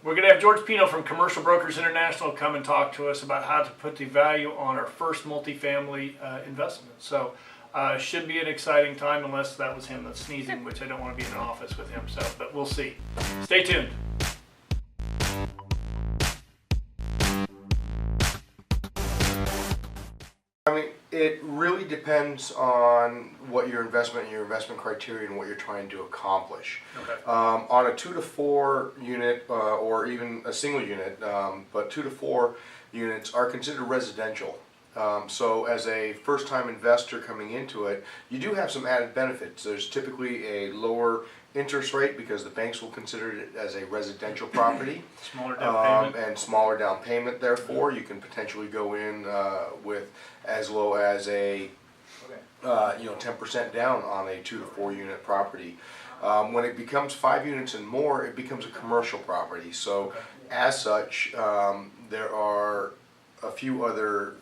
We're going to have George Pino from Commercial Brokers International come and talk to us about how to put the value on our first multifamily investment. So should be an exciting time, unless that was him that's sneezing, which I don't want to be in an office with him, so, but we'll see. Stay tuned. I mean, it really depends on what your investment and your investment criteria and what you're trying to accomplish. Okay. On a 2 to 4 unit or even a single unit, but 2 to 4 units are considered residential. So as a first-time investor coming into it, you do have some added benefits. There's typically a lower interest rate because the banks will consider it as a residential property. Smaller down payment. And smaller down payment. Therefore, you can potentially go in with as low as a 10% down on a 2 to 4 unit property. When it becomes 5 units and more, it becomes a commercial property. So, as such, there are a few other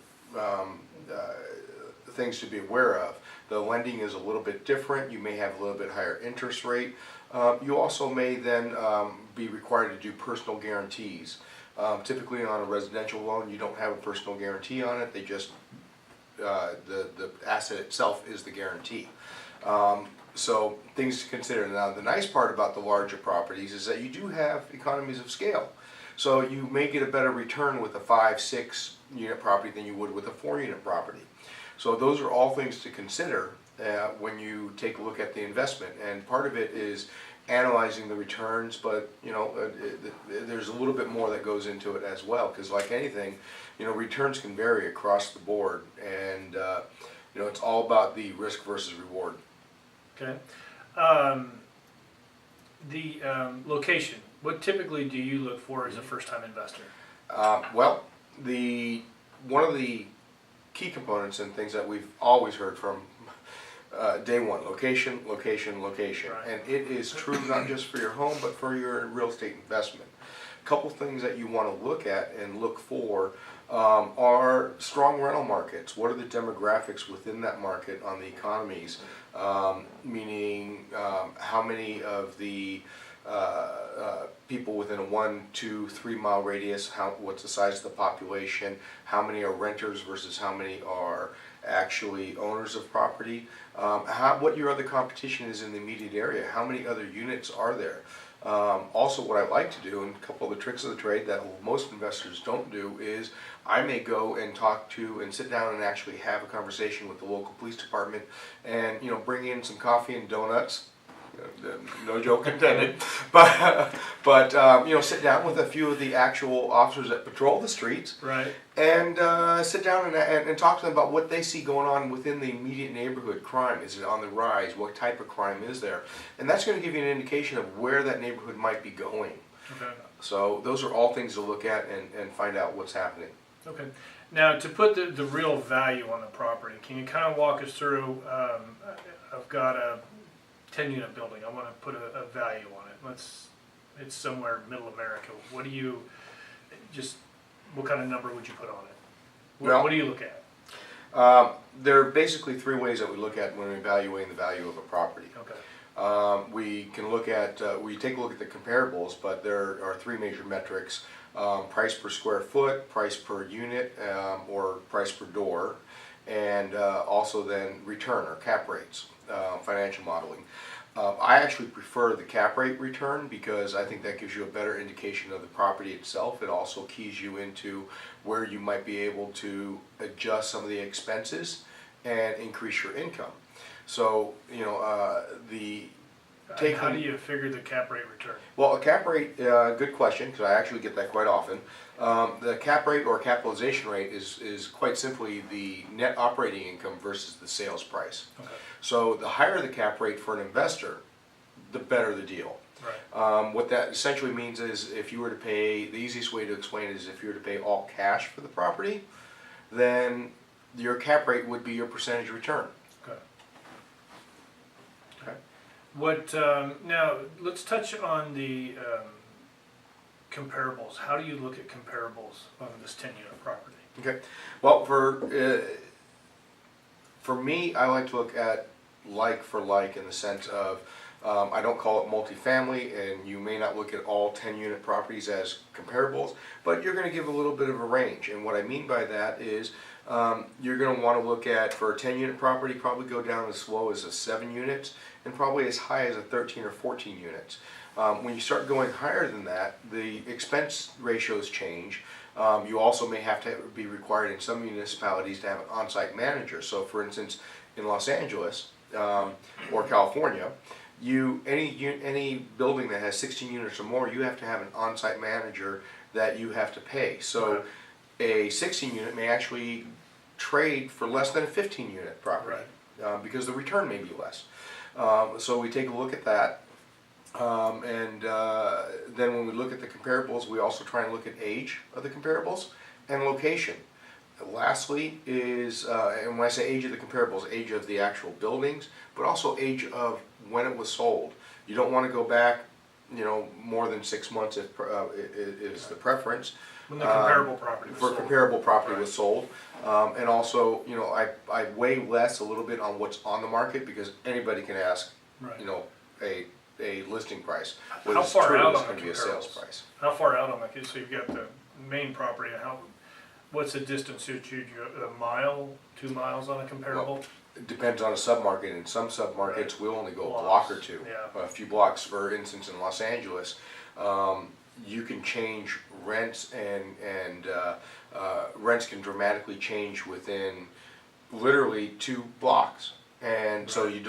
things to be aware of. The lending is a little bit different. You may have a little bit higher interest rate. You also may then be required to do personal guarantees. Typically on a residential loan, you don't have a personal guarantee on it. They just, the asset itself is the guarantee. So things to consider. Now the nice part about the larger properties is that you do have economies of scale. So you may get a better return with a 5-6 unit property than you would with a 4 unit property. So those are all things to consider when you take a look at the investment, and part of it is analyzing the returns, but there's a little bit more that goes into it as well, because like anything, returns can vary across the board, and it's all about the risk versus reward. Okay. The location. What typically do you look for as a first-time investor? Well, one of the key components and things that we've always heard from day one: location, location, location. Right. And it is true not just for your home, but for your real estate investment. A couple things that you want to look at and look for are strong rental markets. What are the demographics within that market on the economies? Meaning how many of the people within a 1, 2, 3 mile radius, what's the size of the population, how many are renters versus how many are actually owners of property, what your other competition is in the immediate area, how many other units are there. Also, what I like to do, and a couple of the tricks of the trade that most investors don't do, is I may go and talk to and sit down and actually have a conversation with the local police department and bring in some coffee and donuts. No joke intended, but sit down with a few of the actual officers that patrol the streets, right, and sit down and talk to them about what they see going on within the immediate neighborhood. Crime, is it on the rise? What type of crime is there? And that's going to give you an indication of where that neighborhood might be going. Okay. So those are all things to look at and find out what's happening. Okay. Now, to put the real value on the property, can you kind of walk us through? I've got a 10-unit building. I want to put a value on it. It's somewhere middle America. What kind of number would you put on it? What do you look at? There are basically 3 ways that we look at when evaluating the value of a property. Okay. We can look at, we take a look at the comparables, but there are 3 major metrics: price per square foot, price per unit, or price per door, and also then return or cap rates, financial modeling. I actually prefer the cap rate return because I think that gives you a better indication of the property itself. It also keys you into where you might be able to adjust some of the expenses and increase your income. So, how do you figure the cap rate return? Well, a cap rate, good question, because I actually get that quite often. The cap rate or capitalization rate is quite simply the net operating income versus the sales price. Okay. So the higher the cap rate for an investor, the better the deal. Right. What that essentially means is if you were to pay, the easiest way to explain it is if you were to pay all cash for the property, then your cap rate would be your percentage return. Okay. Okay. Now let's touch on the comparables. How do you look at comparables on this 10-unit property? Okay. Well, for me, I like to look at like for like in the sense of I don't call it multifamily, and you may not look at all 10-unit properties as comparables, but you're going to give a little bit of a range. And what I mean by that is you're going to want to look at, for a 10-unit property, probably go down as low as a 7 units and probably as high as a 13 or 14 units. When you start going higher than that, the expense ratios change. You also may have to be required in some municipalities to have an on-site manager. So for instance, in Los Angeles or California, any building that has 16 units or more, you have to have an on-site manager that you have to pay. So a 16 unit may actually trade for less than a 15 unit property because the return may be less. So we take a look at that. Then when we look at the comparables, we also try and look at age of the comparables and location. Lastly is, and when I say age of the comparables, age of the actual buildings, but also age of when it was sold. You don't want to go back, more than 6 months if is the preference. When the comparable property was sold. Comparable property was sold. And also, I weigh less a little bit on what's on the market because anybody can ask, a listing price. How far out on the be a sales price. How far out on that? So you've got the main property. What's the distance that you go? A mile, 2 miles on a comparable? Well, it depends on a submarket. In some submarkets, we'll only go a block or two. Yeah. A few blocks. For instance, in Los Angeles, you can change rents and rents can dramatically change within literally 2 blocks. And so you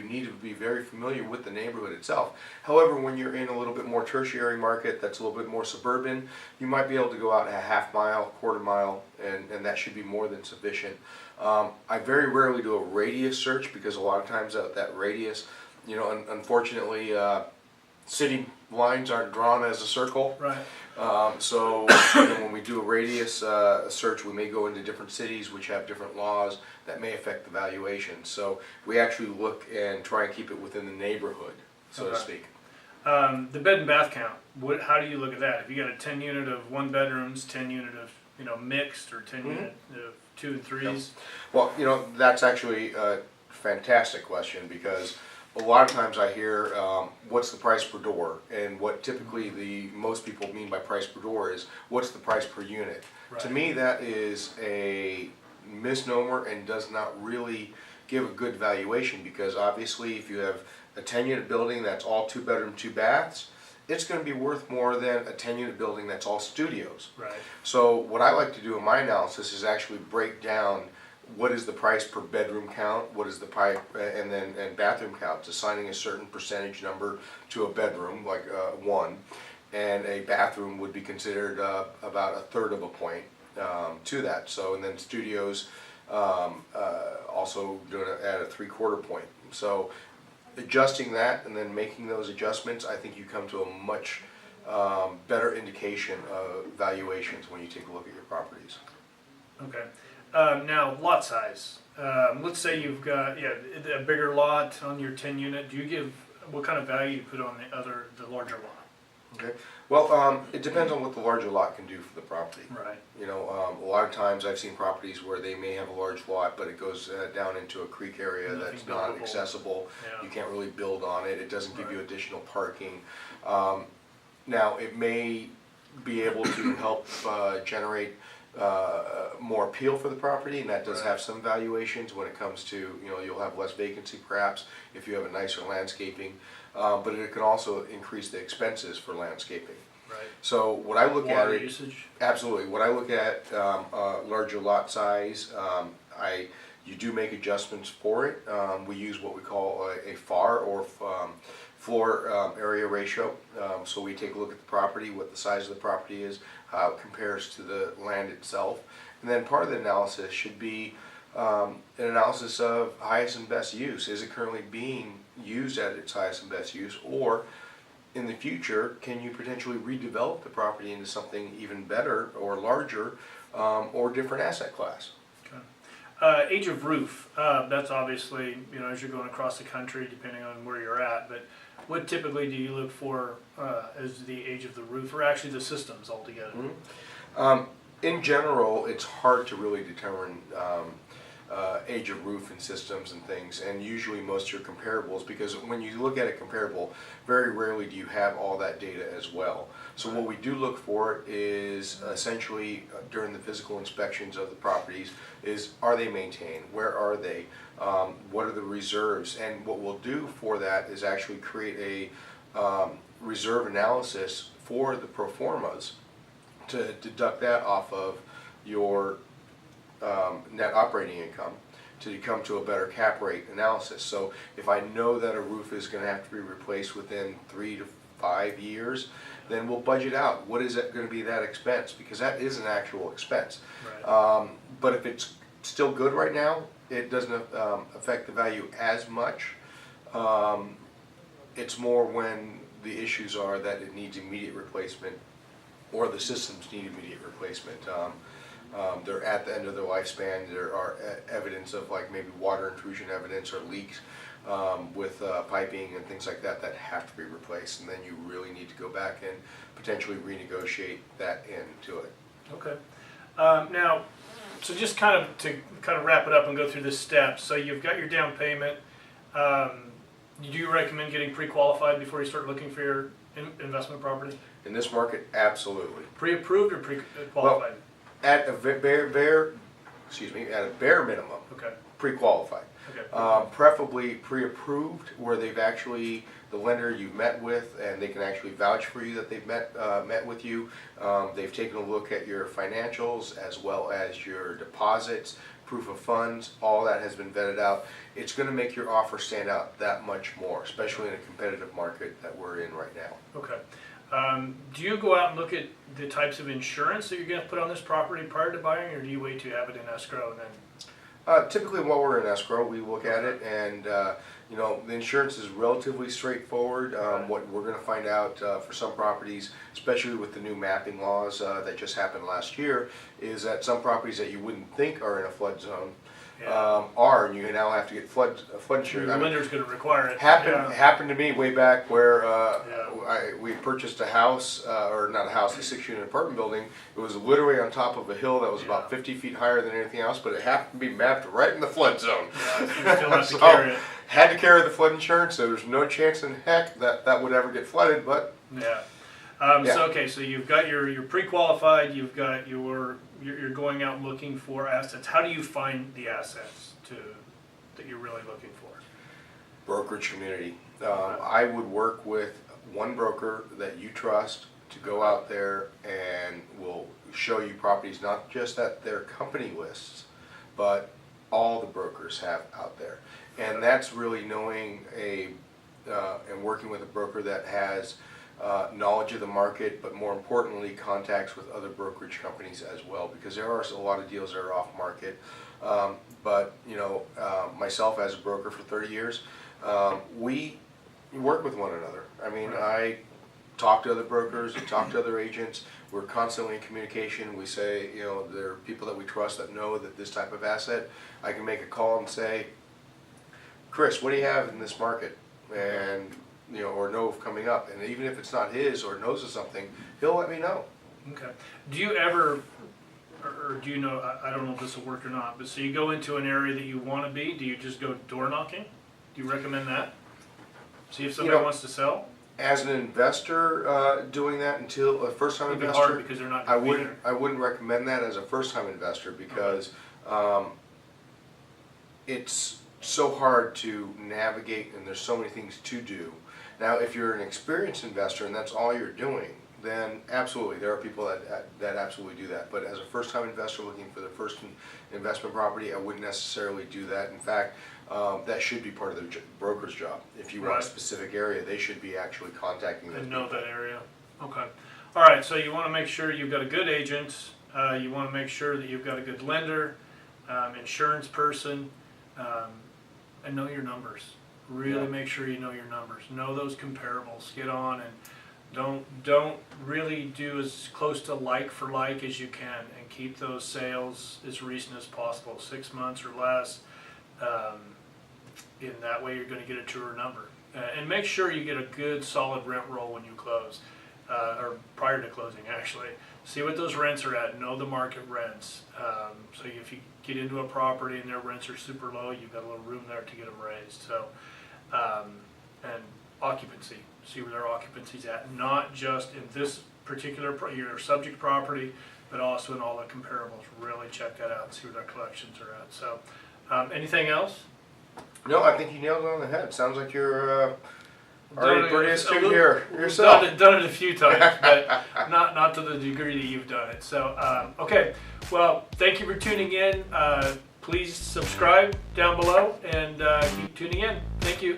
need to be very familiar with the neighborhood itself. However, when you're in a little bit more tertiary market that's a little bit more suburban, you might be able to go out a half mile, quarter mile, and that should be more than sufficient. I very rarely do a radius search because a lot of times that radius, unfortunately, city lines aren't drawn as a circle. Right. So when we do a radius search, we may go into different cities which have different laws that may affect the valuation. So we actually look and try and keep it within the neighborhood, so to speak. The bed and bath count. How do you look at that? If you got a 10 unit of 1 bedrooms, 10 unit of mixed, or 10 unit of 2 and 3s. Well, that's actually a fantastic question because a lot of times I hear what's the price per door, and what typically most people mean by price per door is what's the price per unit. Right. To me, that is a misnomer and does not really give a good valuation because obviously if you have a 10-unit building that's all 2 bedroom, 2 baths, it's going to be worth more than a 10-unit building that's all studios. Right. So what I like to do in my analysis is actually break down what is the price per bedroom count, what is the and bathroom count, assigning a certain percentage number to a bedroom, like 1, and a bathroom would be considered about a third of a point to that. So, and then studios also doing it at a 3/4 point. So adjusting that and then making those adjustments, I think you come to a much better indication of valuations when you take a look at your properties. Okay. Now, lot size. Let's say you've got a bigger lot on your 10 unit. What kind of value you put on the larger lot? Okay. Well, it depends on what the larger lot can do for the property. Right. A lot of times I've seen properties where they may have a large lot, but it goes down into a creek area that's not accessible. Yeah. You can't really build on it. It doesn't give you additional parking. Now, it may be able to help generate more appeal for the property, and that does have some valuations when it comes to, you'll have less vacancy perhaps if you have a nicer landscaping, but it can also increase the expenses for landscaping. Right. So what I look at Water usage? Absolutely. What I look at, larger lot size, you do make adjustments for it. We use what we call a FAR, or floor area ratio. So we take a look at the property, what the size of the property is, how it compares to the land itself. And then part of the analysis should be an analysis of highest and best use. Is it currently being used at its highest and best use? Or in the future, can you potentially redevelop the property into something even better or larger or different asset class? Okay. Age of roof. That's obviously, as you're going across the country, depending on where you're at, but what typically do you look for as the age of the roof, or actually the systems altogether? In general, it's hard to really determine age of roof and systems and things, and usually most of your comparables, because when you look at a comparable, very rarely do you have all that data as well. So what we do look for is essentially during the physical inspections of the properties is, are they maintained? Where are they? What are the reserves? And what we'll do for that is actually create a reserve analysis for the pro formas to deduct that off of your net operating income to come to a better cap rate analysis. So if I know that a roof is going to have to be replaced within 3 to 5 years, then we'll budget out what is it going to be that expense, because that is an actual expense. Right. But if it's still good right now, it doesn't affect the value as much. It's more when the issues are that it needs immediate replacement or the systems need immediate replacement. They're at the end of their lifespan. There are evidence of like maybe water intrusion evidence or leaks with piping and things like that that have to be replaced, and then you really need to go back and potentially renegotiate that into it. Okay. Now, so just kind of wrap it up and go through the steps. So you've got your down payment. Do you recommend getting pre-qualified before you start looking for your investment property? In this market, absolutely. Pre-approved or pre-qualified? Well, at a bare minimum, Okay. pre-qualified. Okay. Preferably pre-approved, where they've actually, the lender you've met with, and they can actually vouch for you that they've met with you. They've taken a look at your financials as well as your deposits, proof of funds, all that has been vetted out. It's going to make your offer stand out that much more, especially in a competitive market that we're in right now. Okay. Do you go out and look at the types of insurance that you're going to put on this property prior to buying, or do you wait to have it in escrow and then? Typically while we're in escrow, we look at it, and you know, the insurance is relatively straightforward. What we're going to find out for some properties, especially with the new mapping laws that just happened last year, is that some properties that you wouldn't think are in a flood zone are, and you now have to get flood insurance. The lender's going to require it. Happened to me way back where we purchased a house, or not a house, a 6-unit apartment building. It was literally on top of a hill that was about 50 feet higher than anything else, but it happened to be mapped right in the flood zone. Yeah, so you still have to carry it. Had to carry the flood insurance, so there's no chance in heck that that would ever get flooded, but... So okay, so you've got your pre-qualified, you've got you're going out looking for assets. How do you find the assets that you're really looking for? Brokerage community. I would work with one broker that you trust to go out there and will show you properties, not just that their company lists, but all the brokers have out there. And that's really knowing and working with a broker that has knowledge of the market, but more importantly, contacts with other brokerage companies as well, because there are a lot of deals that are off market. But you know, myself as a broker for 30 years, we work with one another. I mean, I talk to other brokers, I talk to other agents. We're constantly in communication. We say, you know, there are people that we trust that know that this type of asset. I can make a call and say, Chris, what do you have in this market? And you know, or know of coming up, and even if it's not his or knows of something, he'll let me know. Okay. Do you ever, or do you know, I don't know if this will work or not, but so you go into an area that you want to be, do you just go door knocking? Do you recommend that? See if somebody wants to sell? As an investor, doing that until a first-time It'd be investor, hard because they're not I wouldn't recommend that as a first-time investor, because it's so hard to navigate, and there's so many things to do. Now, if you're an experienced investor and that's all you're doing, then absolutely, there are people that absolutely do that. But as a first-time investor looking for their first investment property, I wouldn't necessarily do that. In fact, that should be part of the broker's job. If you want a specific area, they should be actually contacting those people. Know that area. Okay. All right, so you want to make sure you've got a good agent. You want to make sure that you've got a good lender, insurance person, and know your numbers. Really make sure you know your numbers. Know those comparables. Get on and don't really do as close to like for like as you can, and keep those sales as recent as possible, 6 months or less. In that way, you're going to get a truer number. And make sure you get a good, solid rent roll when you close. or prior to closing actually. See what those rents are at, know the market rents. So if you get into a property and their rents are super low, you've got a little room there to get them raised. So, and occupancy, see where their occupancy's at, not just in this particular your subject property, but also in all the comparables. Really check that out and see where their collections are at. So, anything else? No, I think you nailed it on the head. Sounds like you're already pretty astute here We've yourself. done it a few times, but not to the degree that you've done it. So, okay. Well, thank you for tuning in. Please subscribe down below and keep tuning in. Thank you.